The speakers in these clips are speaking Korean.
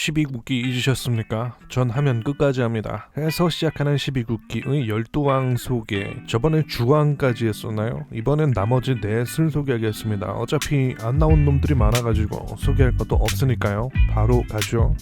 12국기 잊으셨습니까? 전 하면 끝까지 합니다. 해서 시작하는 12국기의 12왕 소개. 저번에 주왕까지 했었나요? 이번엔 나머지 넷을 소개하겠습니다. 어차피 안 나온 놈들이 많아가지고 소개할 것도 없으니까요. 바로 가죠.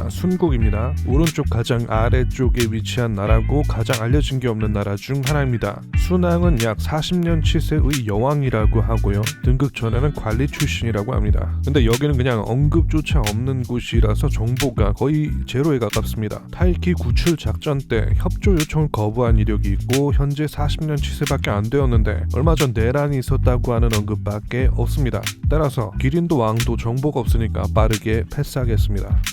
순국입니다. 오른쪽 가장 아래쪽에 위치한 나라고 가장 알려진 게 없는 나라 중 하나입니다. 순왕은 약 40년 치세의 여왕이라고 하고요. 등극 전에는 관리 출신이라고 합니다. 근데 여기는 그냥 언급조차 없는 곳이라서 정보가 거의 제로에 가깝습니다. 타이키 구출 작전 때 협조 요청을 거부한 이력이 있고 현재 40년 치세밖에 안 되었는데 얼마 전 내란이 있었다고 하는 언급밖에 없습니다. 따라서 기린도 왕도 정보가 없으니까 빠르게 패스하겠습니다.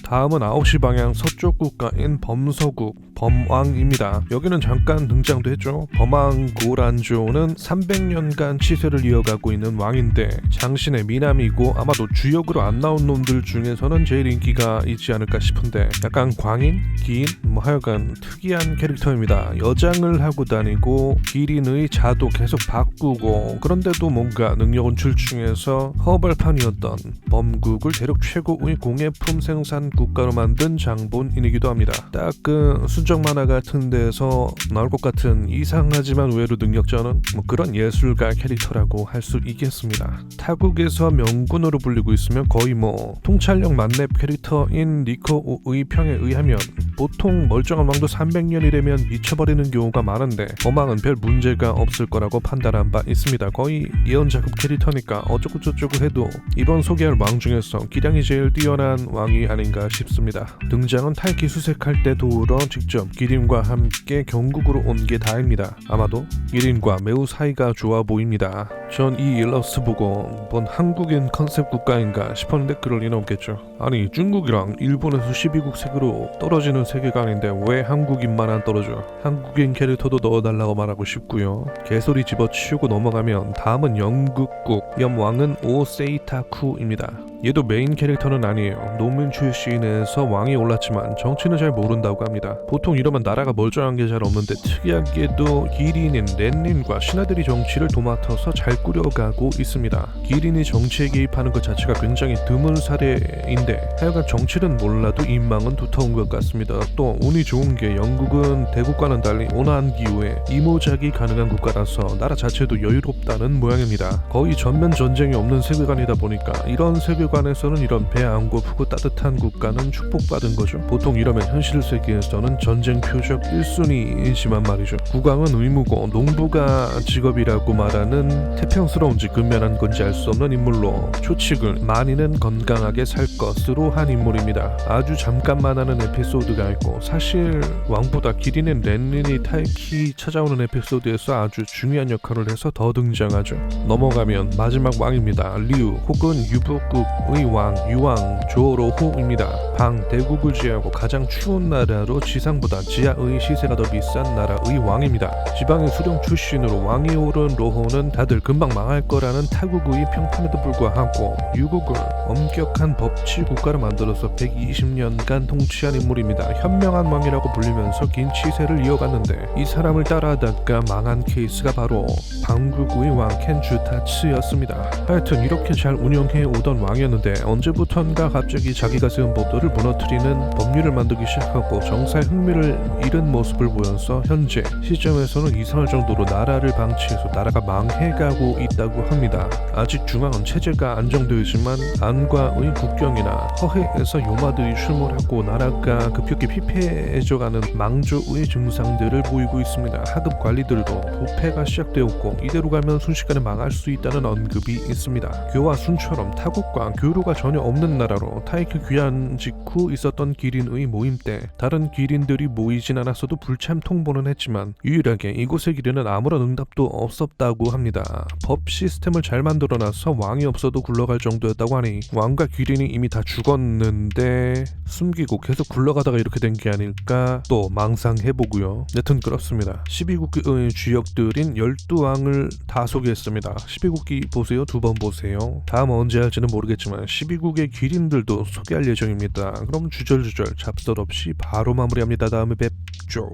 다음은 9시 방향 서쪽 국가인 범서국 범왕입니다. 여기는 잠깐 등장도 했죠. 범왕 고란조는 300년간 치세를 이어가고 있는 왕인데 장신의 미남이고 아마도 주역으로 안 나온 놈들 중에서는 제일 인기가 있지 않을까 싶은데 약간 광인? 기인? 하여간 특이한 캐릭터입니다. 여장을 하고 다니고 기린의 자도 계속 바꾸고 그런데도 뭔가 능력은 출중해서 허벌판이었던 범국을 대륙 최고의 공예품 생산 국가로 만든 장본인이기도 합니다. 딱 그 순정 만화 같은 데서 나올 것 같은 이상하지만 의외로 능력자는 그런 예술가 캐릭터라고 할 수 있겠습니다. 타국에서 명군으로 불리고 있으면 거의 통찰력 만렙 캐릭터인 니코의 평에 의하면 보통 멀쩡한 왕도 300년이라면 미쳐버리는 경우가 많은데 범왕은 별 문제가 없을 거라고 판단한 바 있습니다. 거의 예언자급 캐릭터니까 어쩌고저쩌고 해도 이번 소개할 왕 중에서 기량이 제일 뛰어난 왕이 아닌가 싶습니다. 등장은 타이키 수색할 때 도우러 직접 기린과 함께 경국으로 온 게 다입니다. 아마도 기린과 매우 사이가 좋아 보입니다. 전 이 일러스트 보고 뭔 한국인 컨셉 국가인가 싶었는데 그럴 리는 없겠죠. 아니 중국이랑 일본에서 12국 색으로 떨어지는 세계관인데 왜 한국인만 안 떨어져? 한국인 캐릭터도 넣어달라고 말하고 싶고요. 개소리 집어치우고 넘어가면 다음은 영국국 염왕은 오세이타쿠입니다. 얘도 메인 캐릭터는 아니에요. 농민 출신에서 왕이 올랐지만 정치는 잘 모른다고 합니다. 보통 이러면 나라가 멀쩡한 게 잘 없는데 특이하게도 기린인 렌린과 신하들이 정치를 도맡아서 잘 꾸려가고 있습니다. 기린이 정치에 개입하는 것 자체가 굉장히 드문 사례인데 하여간 정치는 몰라도 인망은 두터운 것 같습니다. 또 운이 좋은 게 영국은 대국과는 달리 온화한 기후에 이모작이 가능한 국가라서 나라 자체도 여유롭다는 모양입니다. 거의 전면 전쟁이 없는 세계관이다 보니까 이런 세계관에서는 이런 배 안 고프고 따뜻한 국가는 축복받은 거죠. 보통 이러면 현실 세계에서는 전쟁 표적 1순위이지만 말이죠. 국왕은 의무고 농부가 직업이라고 말하는 태평스러운지 근면한 건지 알 수 없는 인물로 초칙을 많이는 건강하게 살 것으로 한 인물입니다. 아주 잠깐만 하는 에피소드가 있고 사실 왕보다 기린인 렌린이 타이키 찾아오는 에피소드에서 아주 중요한 역할을 해서 더 등장하죠. 넘어가면 마지막 왕입니다. 류 혹은 유복국의 왕 유왕 조로호입니다. 방 대국을 지하고 가장 추운 나라로 지상보다 지하의 시세가 더 비싼 나라의 왕입니다. 지방의 수령 출신으로 왕이 오른 로호는 다들 금방 망할 거라는 타국의 평판에도 불구하고 유국을 엄격한 법치 국가로 만들어서 120년간 통치한 인물입니다. 현명한 왕이라고 불리면서 긴 치세를 이어갔는데 이 사람을 따라하다가 망한 케이스가 바로 방국의 왕 켄주타츠였습니다. 하여튼 이렇게 잘 운영해 오던 왕이었는데 언제부턴가 갑자기 자기가 세운 법도를 무너뜨리는 법률을 만들기 시작하고 정사에 흥미를 잃은 모습을 보여서 현재 시점에서는 이상할 정도로 나라를 방치해서 나라가 망해가고 있다고 합니다. 아직 중앙은 체제가 안정되어 있지만 안과의 국경이나 허해에서 요마들이 출몰하고 나라가 급격히 피폐해져가는 망조의 증상들을 보이고 있습니다. 하급 관리들도 부패가 시작되었고 이대로 가면 순식간에 망할 수 있다는 언급이 있습니다. 교와 순처럼 타국과 교류가 전혀 없는 나라로 타이키 귀환 직후 있었던 기린의 모임 때 다른 기린들이 모이진 않았어도 불참 통보는 했지만 유일하게 이곳의 기린은 아무런 응답도 없었다고 합니다. 법 시스템을 잘 만들어놔서 왕이 없어도 굴러갈 정도였다고 하니 왕과 기린이 이미 다 죽었는데 숨기고 계속 굴러가다가 이렇게 된 게 아닐까 또 망상해보고요. 여튼 그렇습니다. 12국기의 주역들인 12왕을 다 소개했습니다. 12국기 보세요. 2번 보세요. 다음 언제 할지는 모르겠지만 12국의 기린들도 소개할 예정입니다. 그럼 주절주절 잡설 없이 바로 마무리합니다. 다음에 뵙죠.